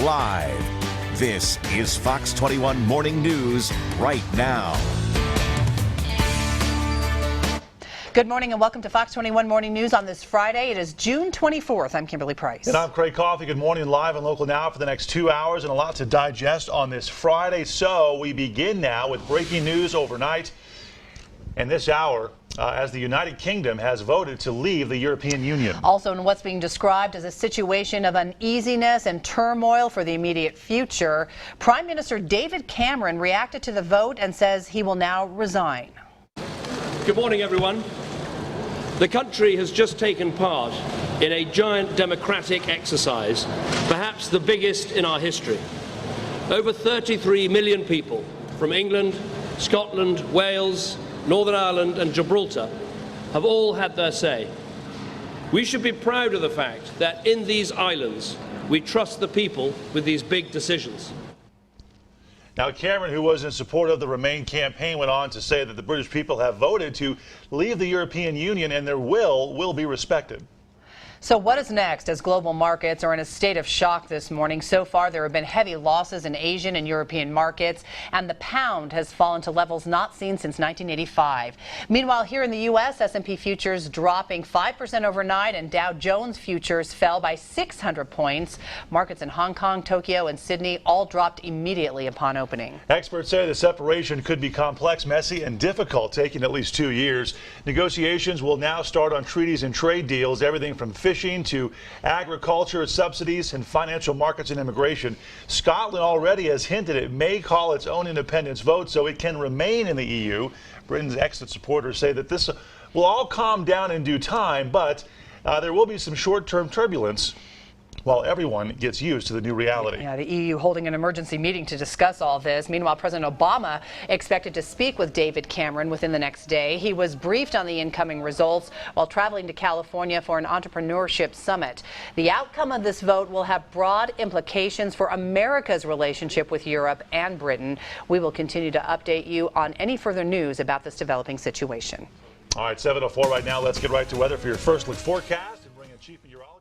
live. This is Fox 21 Morning News right now. Good morning and welcome to Fox 21 Morning News on this Friday. It is June 24th. I'm Kimberly Price. And I'm Craig Coffey. Good morning, live and local now for the next 2 hours, and a lot to digest on this Friday. So we begin now with breaking news overnight. And this hour, as the United Kingdom has voted to leave the European Union. Also in what's being described as a situation of uneasiness and turmoil for the immediate future, Prime Minister David Cameron reacted to the vote and says he will now resign. Good morning, everyone. The country has just taken part in a giant democratic exercise, perhaps the biggest in our history. Over 33 million people from England, Scotland, Wales, Northern Ireland and Gibraltar have all had their say. We should be proud of the fact that in these islands we trust the people with these big decisions. Now, Cameron, who was in support of the Remain campaign, went on to say that the British people have voted to leave the European Union and their will be respected. So what is next as global markets are in a state of shock this morning? So far, there have been heavy losses in Asian and European markets, and the pound has fallen to levels not seen since 1985. Meanwhile, here in the U.S., S&P futures dropping 5% overnight, and Dow Jones futures fell by 600 points. Markets in Hong Kong, Tokyo, and Sydney all dropped immediately upon opening. Experts say the separation could be complex, messy, and difficult, taking at least 2 years. Negotiations will now start on treaties and trade deals, everything from fishing to agriculture, subsidies, and financial markets and immigration. Scotland already has hinted it may call its own independence vote so it can remain in the EU. Britain's exit supporters say that this will all calm down in due time, but there will be some short-term turbulence while everyone gets used to the new reality. Yeah, the EU holding an emergency meeting to discuss all this. Meanwhile, President Obama expected to speak with David Cameron within the next day. He was briefed on the incoming results while traveling to California for an entrepreneurship summit. The outcome of this vote will have broad implications for America's relationship with Europe and Britain. We will continue to update you on any further news about this developing situation. All right, 7:04 right now. Let's get right to weather for your first look forecast and bring in Chief Meteorologist